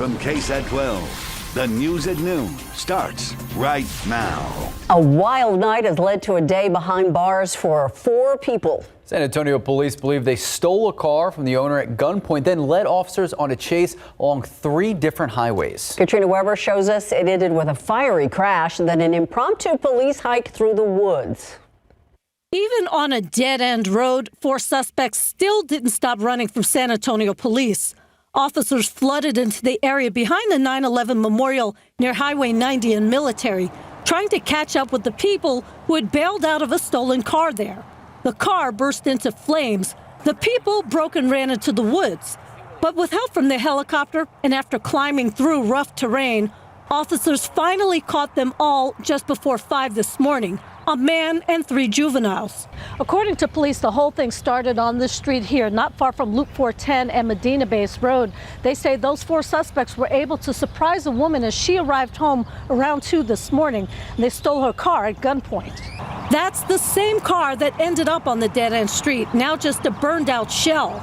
from KSAT12. The news at noon starts right now. A wild night has led to a day behind bars for 4 people. San Antonio police believe they stole a car from the owner at gunpoint, then led officers on a chase along 3 different highways. Katrina Weber shows us it ended with a fiery crash and then an impromptu police hike through the woods. Even on a dead-end road, 4 suspects still didn't stop running from San Antonio police. Officers flooded into the area behind the 9/11 memorial near Highway 90 and Military, trying to catch up with the people who had bailed out of a stolen car there. The car burst into flames. The people broke and ran into the woods. But with help from the helicopter and after climbing through rough terrain, officers finally caught them all just before 5 this morning, a man and 3 juveniles. According to police, the whole thing started on this street here, not far from Loop 410 and Medina Base Road. They say those 4 suspects were able to surprise a woman as she arrived home around 2 this morning. They stole her car at gunpoint. That's the same car that ended up on the dead-end street, now just a burned-out shell.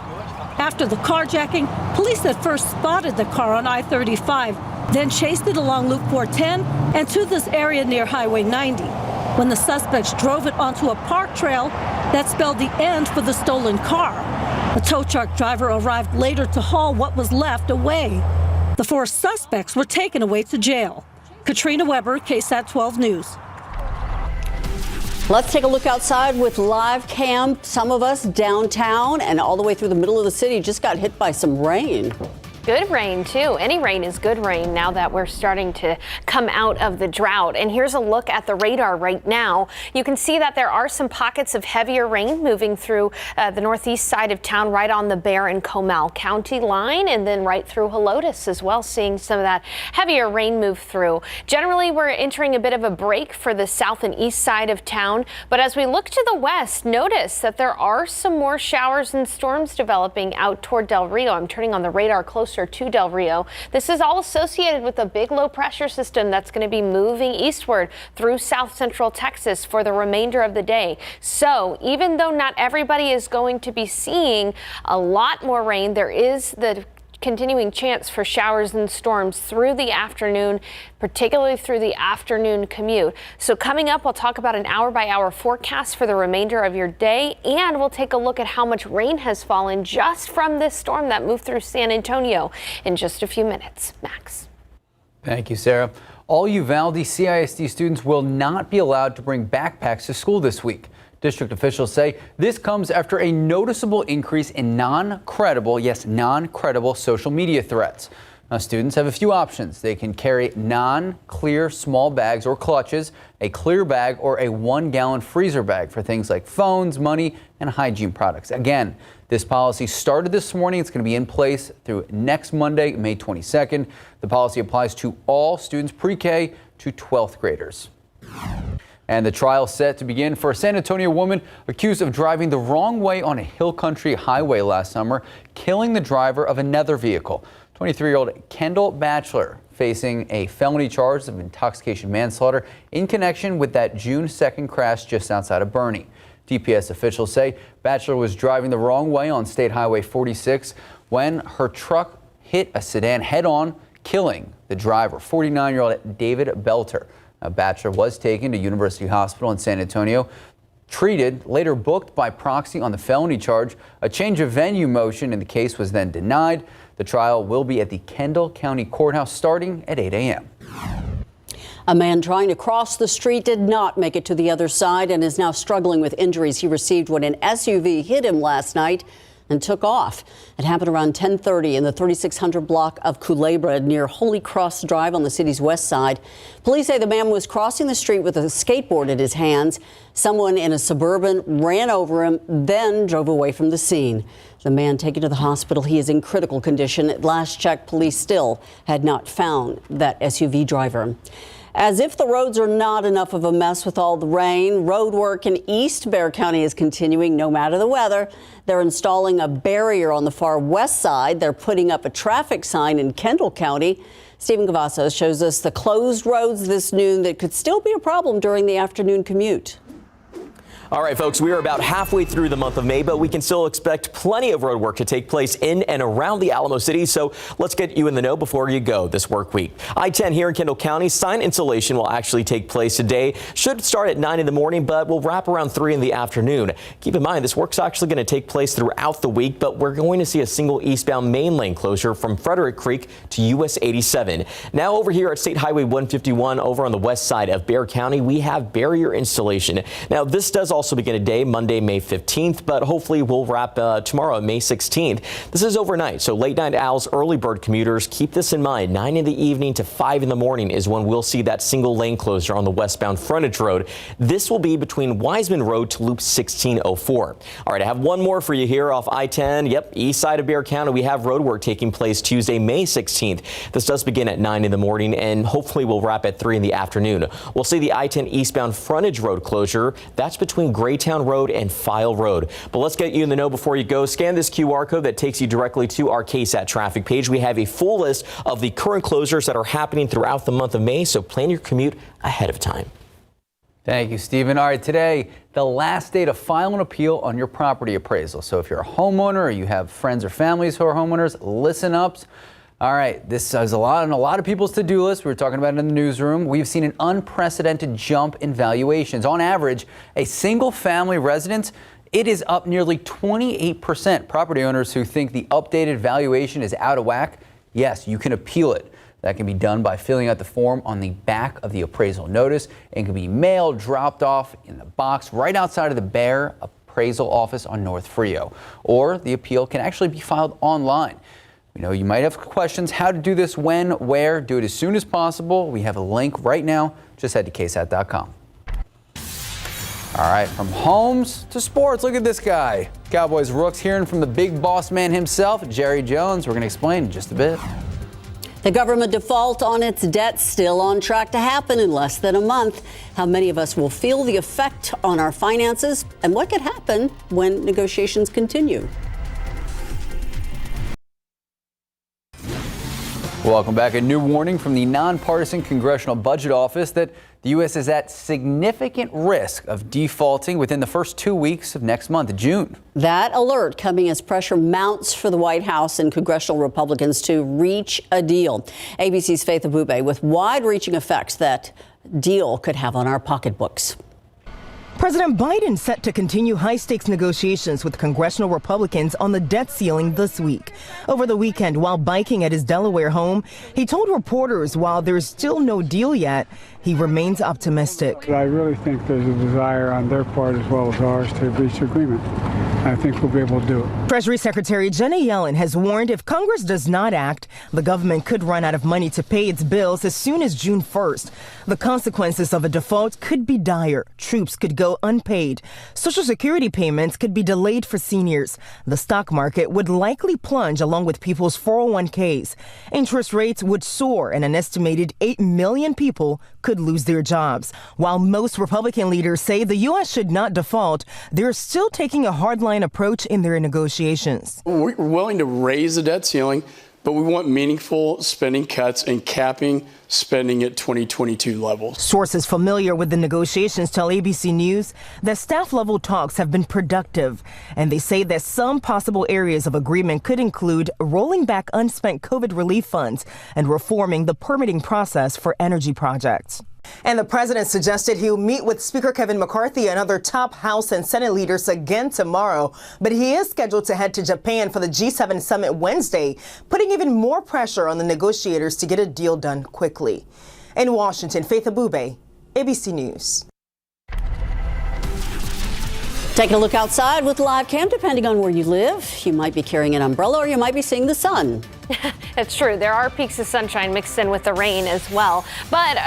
After the carjacking, police at first spotted the car on I-35, then chased it along Loop 410 and to this area near Highway 90. When the suspects drove it onto a park trail, that spelled the end for the stolen car. A tow truck driver arrived later to haul what was left away. The 4 suspects were taken away to jail. Katrina Weber, KSAT 12 News. Let's take a look outside with live cam. Some of us downtown and all the way through the middle of the city just got hit by some rain. Good rain, too. Any rain is good rain now that we're starting to come out of the drought. And here's a look at the radar right now. You can see that there are some pockets of heavier rain moving through the northeast side of town, right on the Bexar and Comal County line, and then right through Helotes as well, seeing some of that heavier rain move through. Generally, we're entering a bit of a break for the south and east side of town. But as we look to the west, notice that there are some more showers and storms developing out toward Del Rio. I'm turning on the radar closer to Del Rio. This is all associated with a big low pressure system that's going to be moving eastward through south central Texas for the remainder of the day. So even though not everybody is going to be seeing a lot more rain, there is the continuing chance for showers and storms through the afternoon, particularly through the afternoon commute. So coming up, we'll talk about an hour-by-hour forecast for the remainder of your day, and we'll take a look at how much rain has fallen just from this storm that moved through San Antonio in just a few minutes. Max. Thank you, Sarah. All Uvalde CISD students will not be allowed to bring backpacks to school this week. District officials say this comes after a noticeable increase in non-credible social media threats. Now, students have a few options. They can carry non-clear small bags or clutches, a clear bag, or a 1-gallon freezer bag for things like phones, money, and hygiene products. Again, this policy started this morning. It's going to be in place through next Monday, May 22nd. The policy applies to all students pre-K to 12th graders. And the trial set to begin for a San Antonio woman accused of driving the wrong way on a hill country highway last summer, killing the driver of another vehicle. 23-year-old Kendall Batchelor facing a felony charge of intoxication manslaughter in connection with that June 2nd crash just outside of Bernie. DPS officials say Batchelor was driving the wrong way on State Highway 46 when her truck hit a sedan head-on, killing the driver, 49-year-old David Belter. Batchelor was taken to University Hospital in San Antonio, treated, later booked by proxy on the felony charge. A change of venue motion in the case was then denied. The trial will be at the Kendall County Courthouse starting at 8 a.m. A man trying to cross the street did not make it to the other side and is now struggling with injuries he received when an SUV hit him last night and took off. It happened around 10:30 in the 3600 block of Culebra near Holy Cross Drive on the city's west side. Police say the man was crossing the street with a skateboard in his hands. Someone in a Suburban ran over him, then drove away from the scene. The man taken to the hospital. He is in critical condition. At last check, police still had not found that SUV driver. As if the roads are not enough of a mess with all the rain, road work in East Bexar County is continuing no matter the weather. They're installing a barrier on the far west side. They're putting up a traffic sign in Kendall County. Stephen Cavazos shows us the closed roads this noon that could still be a problem during the afternoon commute. All right, folks, we are about halfway through the month of May, but we can still expect plenty of road work to take place in and around the Alamo City. So let's get you in the know before you go this work week. I-10 here in Kendall County, sign installation will actually take place today. Should start at 9 in the morning, but will wrap around 3 in the afternoon. Keep in mind, this work's actually going to take place throughout the week, but we're going to see a single eastbound main lane closure from Frederick Creek to US 87. Now over here at State Highway 151 over on the west side of Bexar County, we have barrier installation. Now this does also begin today, Monday, May 15th, but hopefully we'll wrap tomorrow, May 16th. This is overnight, so late night owls, early bird commuters, keep this in mind. 9 in the evening to 5 in the morning is when we'll see that single lane closure on the westbound frontage road. This will be between Wiseman Road to Loop 1604. All right, I have one more for you here off I-10. Yep, east side of Bexar County, we have road work taking place Tuesday, May 16th. This does begin at 9 in the morning and hopefully will wrap at 3 in the afternoon. We'll see the I-10 eastbound frontage road closure. That's between Graytown Road and File Road. But let's get you in the know before you go. Scan this QR code that takes you directly to our KSAT traffic page. We have a full list of the current closures that are happening throughout the month of May, so plan your commute ahead of time. Thank you, Stephen. All right, today, the last day to file an appeal on your property appraisal. So if you're a homeowner or you have friends or families who are homeowners, listen up. All right, this is a lot of people's to-do list. We were talking about it in the newsroom. We've seen an unprecedented jump in valuations. On average, a single-family residence, it is up nearly 28%. Property owners who think the updated valuation is out of whack, yes, you can appeal it. That can be done by filling out the form on the back of the appraisal notice and can be mailed, dropped off in the box right outside of the Bexar Appraisal Office on North Frio. Or the appeal can actually be filed online. We know you might have questions how to do this, when, where. Do it as soon as possible. We have a link right now. Just head to KSAT.com. All right, from homes to sports, look at this guy. Cowboys Rooks hearing from the big boss man himself, Jerry Jones. We're going to explain in just a bit. The government default on its debt still on track to happen in less than a month. How many of us will feel the effect on our finances, and what could happen when negotiations continue? Welcome back. A new warning from the nonpartisan Congressional Budget Office that the U.S. is at significant risk of defaulting within the first 2 weeks of next month, June. That alert coming as pressure mounts for the White House and congressional Republicans to reach a deal. ABC's Faith Abube with wide-reaching effects that deal could have on our pocketbooks. President Biden set to continue high-stakes negotiations with congressional Republicans on the debt ceiling this week. Over the weekend, while biking at his Delaware home, he told reporters while there's still no deal yet, he remains optimistic. I really think there's a desire on their part as well as ours to reach agreement. I think we'll be able to do it. Treasury Secretary Janet Yellen has warned if Congress does not act, the government could run out of money to pay its bills as soon as June 1st. The consequences of a default could be dire. Troops could go unpaid. Social Security payments could be delayed for seniors. The stock market would likely plunge along with people's 401ks. Interest rates would soar and an estimated 8 million people could lose their jobs. While most Republican leaders say the U.S. should not default, they're still taking a hardline approach in their negotiations. We're willing to raise the debt ceiling, but we want meaningful spending cuts and capping spending at 2022 levels. Sources familiar with the negotiations tell ABC News that staff-level talks have been productive, and they say that some possible areas of agreement could include rolling back unspent COVID relief funds and reforming the permitting process for energy projects. And the president suggested he'll meet with Speaker Kevin McCarthy and other top House and Senate leaders again tomorrow. But he is scheduled to head to Japan for the G7 summit Wednesday, putting even more pressure on the negotiators to get a deal done quickly. In Washington, Faith Abube, ABC News. Taking a look outside with live cam. Depending on where you live, you might be carrying an umbrella or you might be seeing the sun. It's true. There are peaks of sunshine mixed in with the rain as well. But,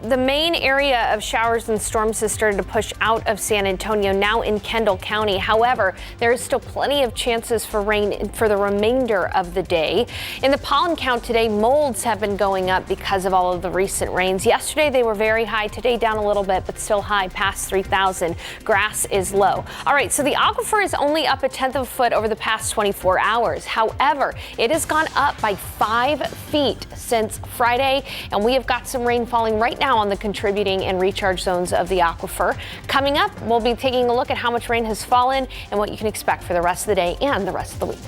the main area of showers and storms has started to push out of San Antonio, now in Kendall County. However, there is still plenty of chances for rain for the remainder of the day. In the pollen count today, molds have been going up because of all of the recent rains. Yesterday, they were very high. Today, down a little bit, but still high, past 3,000. Grass is low. All right, so the aquifer is only up 1/10 of a foot over the past 24 hours. However, it is has gone up by 5 feet since Friday, and we have got some rain falling right now on the contributing and recharge zones of the aquifer. Coming up, we'll be taking a look at how much rain has fallen and what you can expect for the rest of the day and the rest of the week.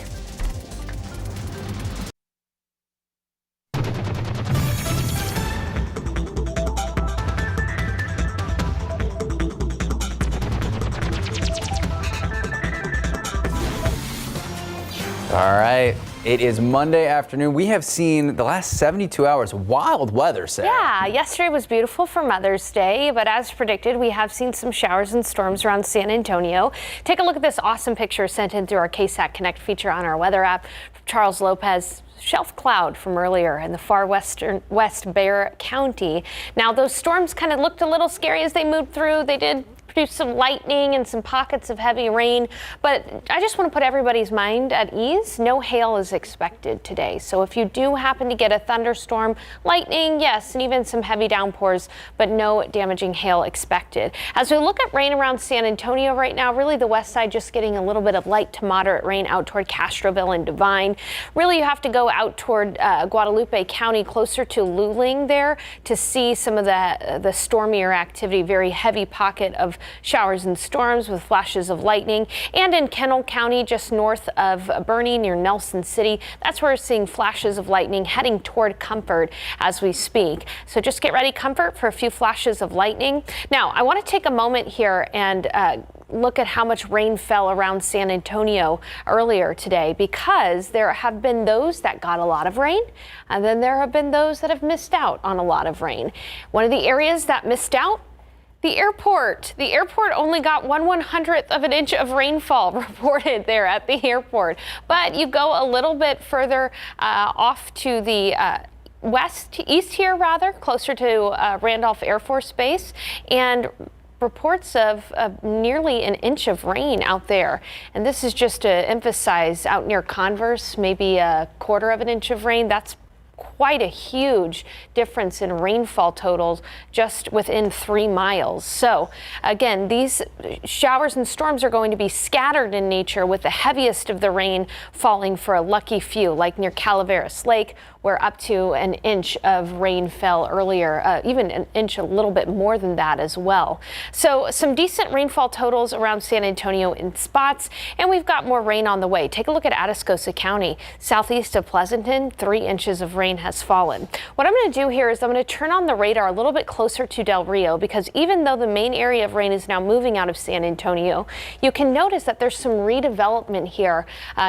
All right. It is Monday afternoon. We have seen the last 72 hours wild weather, Sarah. Yeah, yesterday was beautiful for Mother's Day, but as predicted, we have seen some showers and storms around San Antonio. Take a look at this awesome picture sent in through our KSAT Connect feature on our weather app. Charles Lopez. Shelf cloud from earlier in the far West Bexar County. Now, those storms kind of looked a little scary as they moved through. They did produce some lightning and some pockets of heavy rain, but I just want to put everybody's mind at ease. No hail is expected today. So if you do happen to get a thunderstorm, lightning, yes, and even some heavy downpours, but no damaging hail expected. As we look at rain around San Antonio right now, really the west side just getting a little bit of light to moderate rain out toward Castroville and Divine. Really, you have to go out toward Guadalupe County, closer to Luling there, to see some of the stormier activity. Very heavy pocket of showers and storms with flashes of lightning. And in Kendall County, just north of Bernie near Nelson City, that's where we're seeing flashes of lightning heading toward Comfort as we speak. So just get ready, Comfort, for a few flashes of lightning. Now, I want to take a moment here and look at how much rain fell around San Antonio earlier today, because there have been those that got a lot of rain, and then there have been those that have missed out on a lot of rain. One of the areas that missed out, the airport. The airport only got 1/100th of an inch of rainfall reported there at the airport. But you go a little bit further off to the east here, closer to Randolph Air Force Base, and reports of nearly an inch of rain out there. And this is just to emphasize out near Converse, maybe a quarter of an inch of rain. That's quite a huge difference in rainfall totals just within 3 miles. So again, these showers and storms are going to be scattered in nature, with the heaviest of the rain falling for a lucky few, like near Calaveras Lake, where up to an inch of rain fell earlier, even an inch, a little bit more than that as well. So some decent rainfall totals around San Antonio in spots, and we've got more rain on the way. Take a look at Atascosa County, southeast of Pleasanton. 3 inches of rain has fallen. What I'm going to do here is I'm going to turn on the radar a little bit closer to Del Rio, because even though the main area of rain is now moving out of San Antonio, you can notice that there's some redevelopment here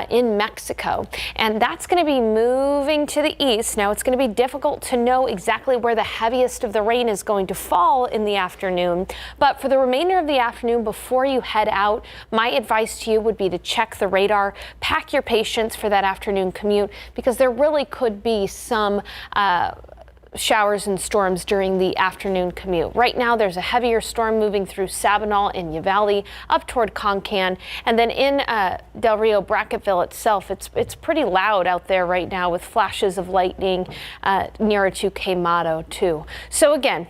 in Mexico, and that's going to be moving to the east. Now, it's going to be difficult to know exactly where the heaviest of the rain is going to fall in the afternoon, but for the remainder of the afternoon before you head out, my advice to you would be to check the radar, pack your patience for that afternoon commute, because there really could be some showers and storms during the afternoon commute. Right now, there's a heavier storm moving through Sabinal and Uvalde up toward Concan, and then in Del Rio Brackettville itself, it's pretty loud out there right now with flashes of lightning nearer to Quemado too. So again,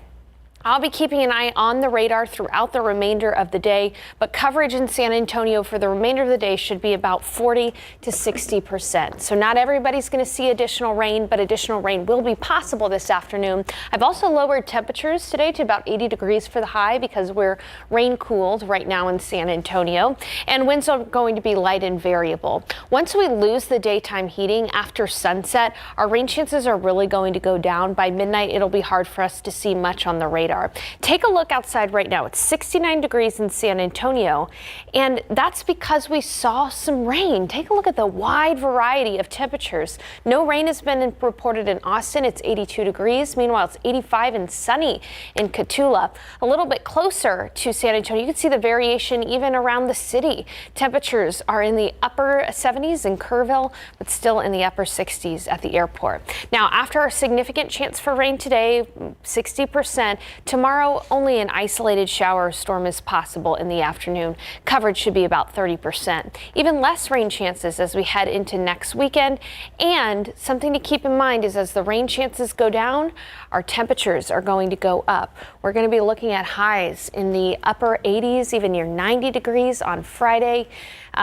I'll be keeping an eye on the radar throughout the remainder of the day, but coverage in San Antonio for the remainder of the day should be about 40 to 60%. So not everybody's going to see additional rain, but additional rain will be possible this afternoon. I've also lowered temperatures today to about 80 degrees for the high, because we're rain cooled right now in San Antonio, and winds are going to be light and variable. Once we lose the daytime heating after sunset, our rain chances are really going to go down. By midnight, it'll be hard for us to see much on the radar. Take a look outside right now. It's 69 degrees in San Antonio, and that's because we saw some rain. Take a look at the wide variety of temperatures. No rain has been reported in Austin. It's 82 degrees. Meanwhile, it's 85 and sunny in Cotulla. A little bit closer to San Antonio, you can see the variation even around the city. Temperatures are in the upper 70s in Kerrville, but still in the upper 60s at the airport. Now, after a significant chance for rain today, 60%, Tomorrow, only an isolated shower or storm is possible in the afternoon. Coverage should be about 30%. Even less rain chances as we head into next weekend. And something to keep in mind is as the rain chances go down, our temperatures are going to go up. We're going to be looking at highs in the upper 80s, even near 90 degrees on Friday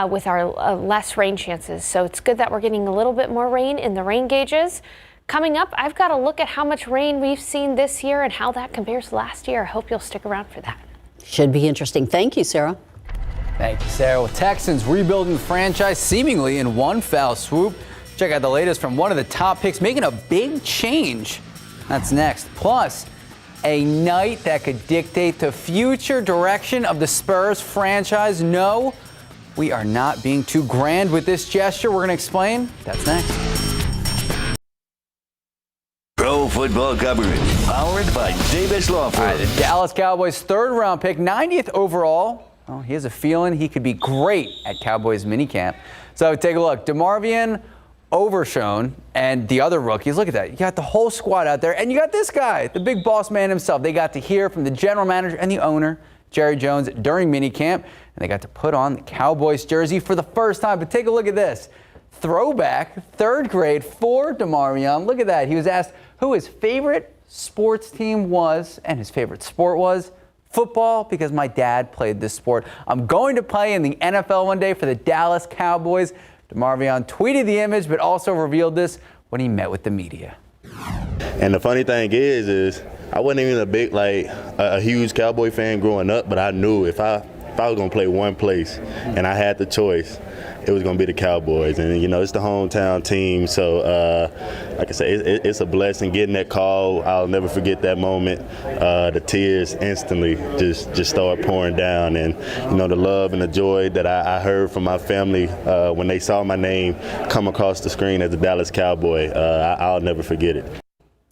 with our less rain chances. So it's good that we're getting a little bit more rain in the rain gauges. Coming up, I've got to look at how much rain we've seen this year and how that compares to last year. I hope you'll stick around for that. Should be interesting. Thank you, Sarah. Thank you, Sarah. With Texans rebuilding the franchise seemingly in one foul swoop. Check out the latest from one of the top picks making a big change. That's next. Plus, a night that could dictate the future direction of the Spurs franchise. No, we are not being too grand with this gesture. We're going to explain. That's next. Pro football coverage powered by Davis Law Firm. All right, the Dallas Cowboys' third-round pick, 90th overall. Well, he has a feeling he could be great at Cowboys minicamp. So take a look. DeMarvion Overshown and the other rookies. Look at that. You got the whole squad out there, and you got this guy, the big boss man himself. They got to hear from the general manager and the owner, Jerry Jones, during minicamp, and they got to put on the Cowboys jersey for the first time. But take a look at this. Throwback, third grade for DeMarvion. Look at that. He was asked who his favorite sports team was, and his favorite sport was football, because my dad played this sport. I'm going to play in the NFL one day for the Dallas Cowboys. DeMarvion tweeted the image, but also revealed this when he met with the media. And the funny thing is I wasn't even a huge Cowboy fan growing up, but I knew if I was going to play one place and I had the choice, it was going to be the Cowboys. And, you know, it's the hometown team. So, like I say, it's a blessing getting that call. I'll never forget that moment. The tears instantly just start pouring down. And, you know, the love and the joy that I heard from my family when they saw my name come across the screen as a Dallas Cowboy, I'll never forget it.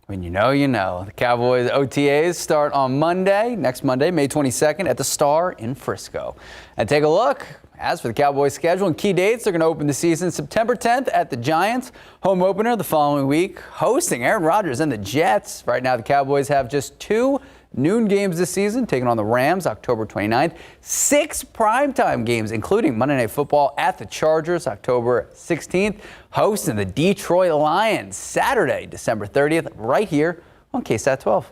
When you know, you know. The Cowboys OTAs start on Monday, next Monday, May 22nd, at the Star in Frisco. And take a look. As for the Cowboys' schedule and key dates, they're going to open the season September 10th at the Giants. Home opener the following week, hosting Aaron Rodgers and the Jets. Right now, the Cowboys have just 2 noon games this season, taking on the Rams October 29th. 6 primetime games, including Monday Night Football at the Chargers October 16th. Hosting the Detroit Lions Saturday, December 30th, right here on KSAT12.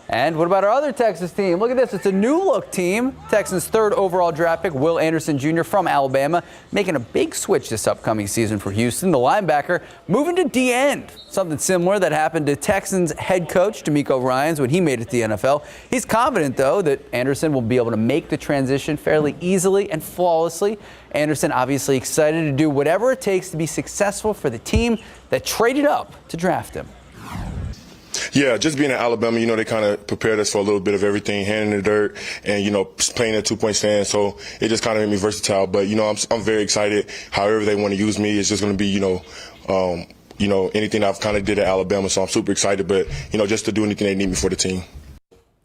And what about our other Texas team? Look at this. It's a new-look team. Texans' 3rd overall draft pick, Will Anderson Jr. from Alabama, making a big switch this upcoming season for Houston. The linebacker moving to D-end. Something similar that happened to Texans head coach DeMeco Ryans when he made it to the NFL. He's confident, though, that Anderson will be able to make the transition fairly easily and flawlessly. Anderson obviously excited to do whatever it takes to be successful for the team that traded up to draft him. Yeah, just being in Alabama, you know, they kind of prepared us for a little bit of everything, hand in the dirt, and, you know, playing a 2-point stand. So it just kind of made me versatile. But, you know, I'm very excited. However they want to use me, it's just going to be, you know, anything I've kind of did at Alabama. So I'm super excited. But, you know, just to do anything they need me for the team.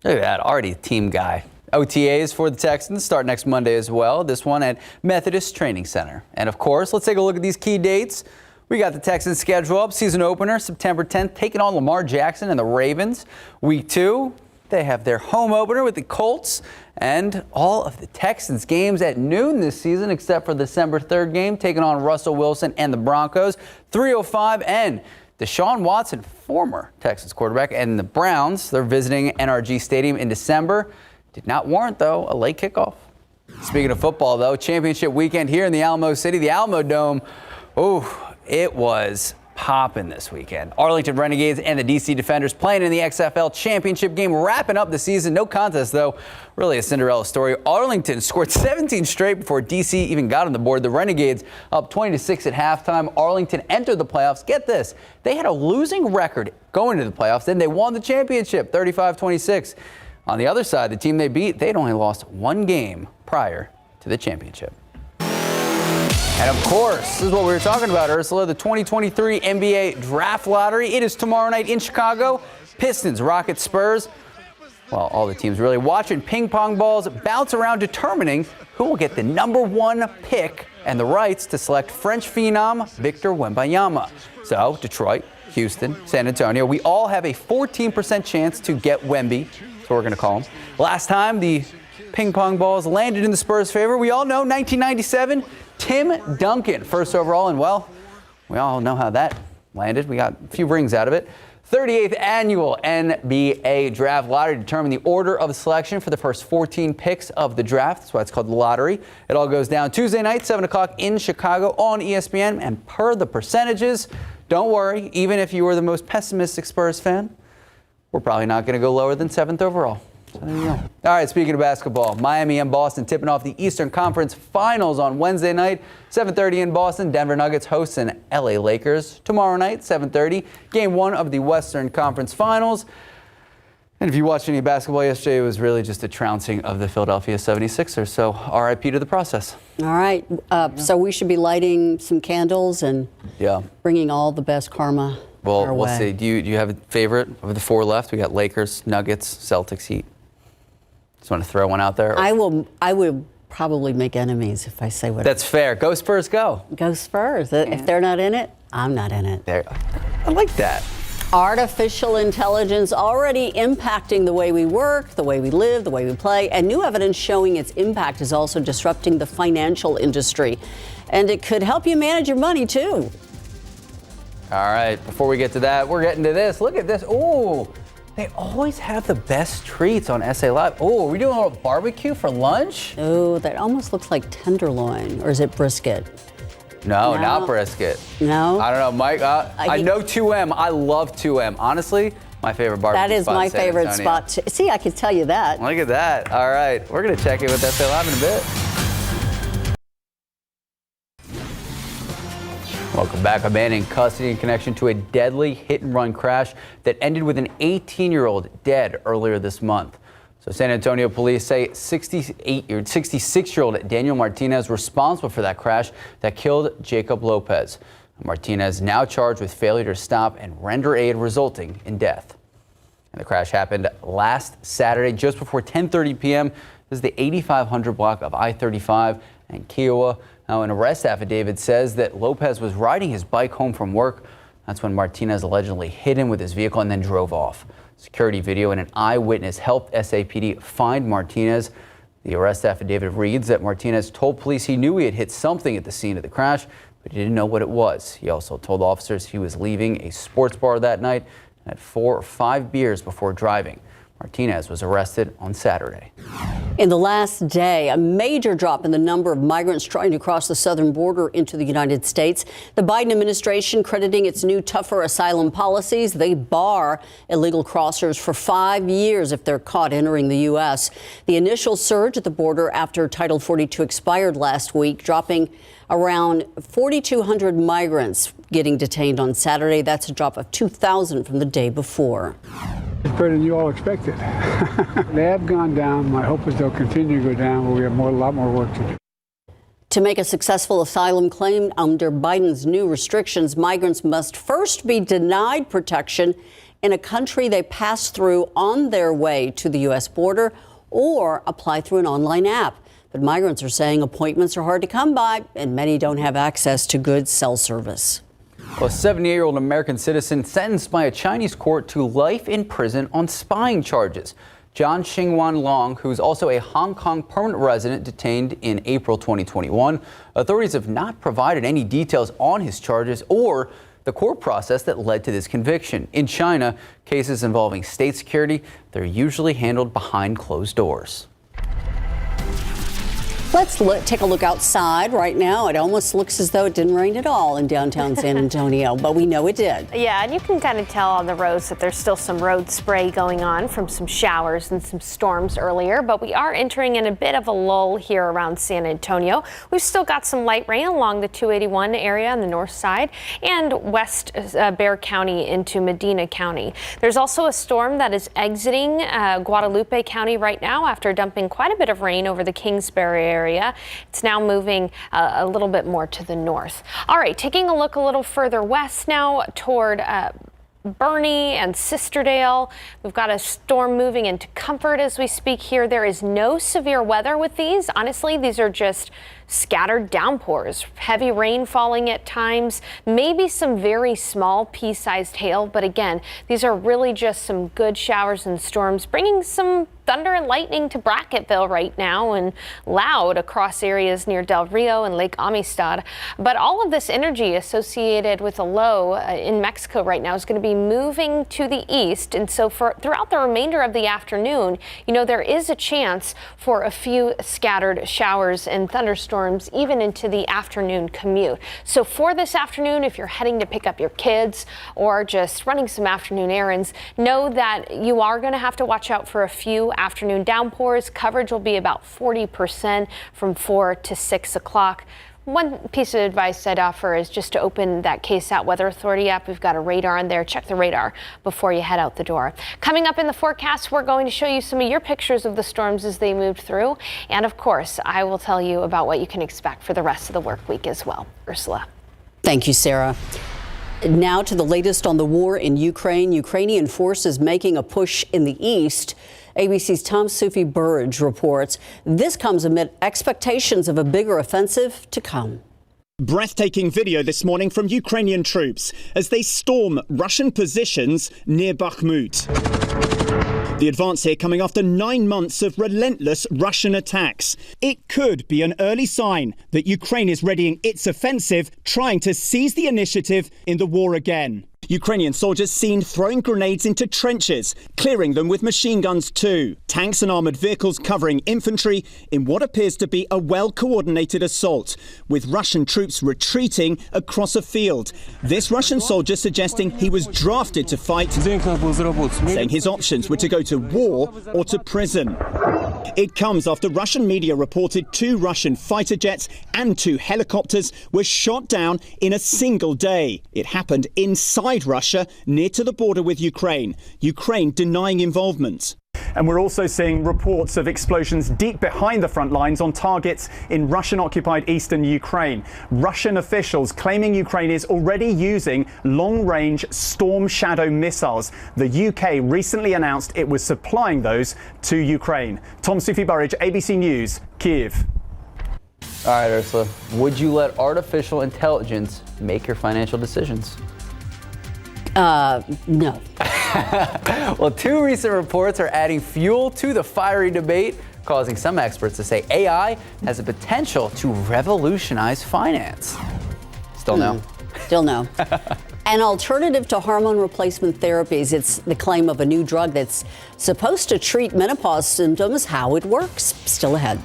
Look at that, already a team guy. OTAs for the Texans start next Monday as well. This one at Methodist Training Center. And, of course, let's take a look at these key dates. We got the Texans schedule up. Season opener, September 10th, taking on Lamar Jackson and the Ravens. Week 2, they have their home opener with the Colts. And all of the Texans games at noon this season, except for the December 3rd game, taking on Russell Wilson and the Broncos. 3:05, and Deshaun Watson, former Texans quarterback, and the Browns, they're visiting NRG Stadium in December. Did not warrant, though, a late kickoff. Speaking of football, though, championship weekend here in the Alamo City, the Alamo Dome. Oh, it was popping this weekend. Arlington Renegades and the DC Defenders playing in the XFL championship game, wrapping up the season. No contest, though. Really a Cinderella story. Arlington scored 17 straight before DC even got on the board. The Renegades up 20-6 at halftime. Arlington entered the playoffs. Get this. They had a losing record going into the playoffs. Then they won the championship, 35-26. On the other side, the team they beat, they'd only lost 1 game prior to the championship. And of course, this is what we were talking about, Ursula, the 2023 NBA Draft Lottery. It is tomorrow night in Chicago. Pistons, Rockets, Spurs. Well, all the teams really watching ping pong balls bounce around, determining who will get the #1 pick and the rights to select French phenom Victor Wembanyama. So Detroit, Houston, San Antonio, we all have a 14% chance to get Wemby. That's what we're going to call him. Last time the ping pong balls landed in the Spurs' favor, we all know 1997, Tim Duncan, first overall. And well, we all know how that landed. We got a few rings out of it. 38th annual NBA draft lottery determined the order of selection for the first 14 picks of the draft. That's why it's called the lottery. It all goes down Tuesday night, 7 o'clock in Chicago on ESPN. And per the percentages, don't worry, even if you were the most pessimistic Spurs fan, we're probably not going to go lower than 7th overall. So there you go. All right, speaking of basketball, Miami and Boston tipping off the Eastern Conference Finals on Wednesday night, 7:30 in Boston. Denver Nuggets hosting LA Lakers tomorrow night, 7:30. Game 1 of the Western Conference Finals. And if you watched any basketball yesterday, it was really just a trouncing of the Philadelphia 76ers. So RIP to the process. All right. So we should be lighting some candles and bringing all the best karma our we'll way. see. Do you have a favorite of the 4 left? We got Lakers, Nuggets, Celtics, Heat. Just want to throw one out there? I will probably make enemies if I say what. That's fair. Go Spurs, go. Go Spurs. If they're not in it, I'm not in it. I like that. Artificial intelligence already impacting the way we work, the way we live, the way we play, and new evidence showing its impact is also disrupting the financial industry. And it could help you manage your money, too. All right, before we get to that, we're getting to this. Look at this. Ooh, they always have the best treats on SA Live. Oh, are we doing a little barbecue for lunch? Oh, that almost looks like tenderloin, or is it brisket? No, not brisket. No? I don't know, Mike. I know 2M. I love 2M. Honestly, my favorite barbecue spot. That is my favorite spot, too. See, I could tell you that. Look at that. All right, we're going to check in with SA Live in a bit. Welcome back. A man in custody in connection to a deadly hit-and-run crash that ended with an 18-year-old dead earlier this month. So San Antonio police say 66-year-old Daniel Martinez responsible for that crash that killed Jacob Lopez. Martinez now charged with failure to stop and render aid, resulting in death. And the crash happened last Saturday just before 10:30 p.m. This is the 8500 block of I-35 and Kiowa. Now, an arrest affidavit says that Lopez was riding his bike home from work. That's when Martinez allegedly hit him with his vehicle and then drove off. Security video and an eyewitness helped SAPD find Martinez. The arrest affidavit reads that Martinez told police he knew he had hit something at the scene of the crash, but he didn't know what it was. He also told officers he was leaving a sports bar that night and had 4 or 5 beers before driving. Martinez was arrested on Saturday. In the last day, a major drop in the number of migrants trying to cross the southern border into the United States. The Biden administration crediting its new tougher asylum policies. They bar illegal crossers for 5 years if they're caught entering the U.S. The initial surge at the border after Title 42 expired last week, dropping around 4,200 migrants getting detained on Saturday. That's a drop of 2,000 from the day before. It's better than you all expected. They have gone down. My hope is they'll continue to go down, but we have a lot more work to do. To make a successful asylum claim under Biden's new restrictions, migrants must first be denied protection in a country they pass through on their way to the U.S. border or apply through an online app. But migrants are saying appointments are hard to come by and many don't have access to good cell service. Well, a 78-year-old American citizen sentenced by a Chinese court to life in prison on spying charges. John Xingwan Long, who's also a Hong Kong permanent resident detained in April 2021. Authorities have not provided any details on his charges or the court process that led to this conviction. In China, cases involving state security, they're usually handled behind closed doors. Let's take a look outside right now. It almost looks as though it didn't rain at all in downtown San Antonio, but we know it did. Yeah, and you can kind of tell on the roads that there's still some road spray going on from some showers and some storms earlier, but we are entering in a bit of a lull here around San Antonio. We've still got some light rain along the 281 area on the north side and west Bexar County into Medina County. There's also a storm that is exiting Guadalupe County right now after dumping quite a bit of rain over the Kingsbury area. It's now moving a little bit more to the north. All right, taking a look a little further west now toward Bernie and Sisterdale. We've got a storm moving into Comfort as we speak here. There is no severe weather with these. Honestly, these are just scattered downpours, heavy rain falling at times, maybe some very small pea-sized hail. But again, these are really just some good showers and storms, bringing some thunder and lightning to Brackettville right now and loud across areas near Del Rio and Lake Amistad. But all of this energy associated with a low in Mexico right now is going to be moving to the east. And so throughout the remainder of the afternoon, there is a chance for a few scattered showers and thunderstorms even into the afternoon commute. So for this afternoon, if you're heading to pick up your kids or just running some afternoon errands, know that you are going to have to watch out for a few afternoon downpours. Coverage will be about 40% from 4 to 6 o'clock. One piece of advice I'd offer is just to open that KSAT Weather Authority app. We've got a radar in there. Check the radar before you head out the door. Coming up in the forecast, we're going to show you some of your pictures of the storms as they moved through. And of course, I will tell you about what you can expect for the rest of the work week as well. Ursula. Thank you, Sarah. Now to the latest on the war in Ukraine. Ukrainian forces making a push in the east. ABC's Tom Sufi Burridge reports this comes amid expectations of a bigger offensive to come. Breathtaking video this morning from Ukrainian troops as they storm Russian positions near Bakhmut. The advance here coming after 9 months of relentless Russian attacks. It could be an early sign that Ukraine is readying its offensive, trying to seize the initiative in the war again. Ukrainian soldiers seen throwing grenades into trenches, clearing them with machine guns too. Tanks and armoured vehicles covering infantry in what appears to be a well-coordinated assault, with Russian troops retreating across a field. This Russian soldier suggesting he was drafted to fight, saying his options were to go to war or to prison. It comes after Russian media reported 2 Russian fighter jets and 2 helicopters were shot down in a single day. It happened inside Russia, near to the border with Ukraine. Ukraine denying involvement. And we're also seeing reports of explosions deep behind the front lines on targets in Russian-occupied eastern Ukraine. Russian officials claiming Ukraine is already using long-range Storm Shadow missiles. The UK recently announced it was supplying those to Ukraine. Tom Sufi Burridge, ABC News, Kyiv. All right, Ursula, would you let artificial intelligence make your financial decisions? No. Well, 2 recent reports are adding fuel to the fiery debate, causing some experts to say AI has the potential to revolutionize finance. Still no? Still no. An alternative to hormone replacement therapies. It's the claim of a new drug that's supposed to treat menopause symptoms. How it works, still ahead.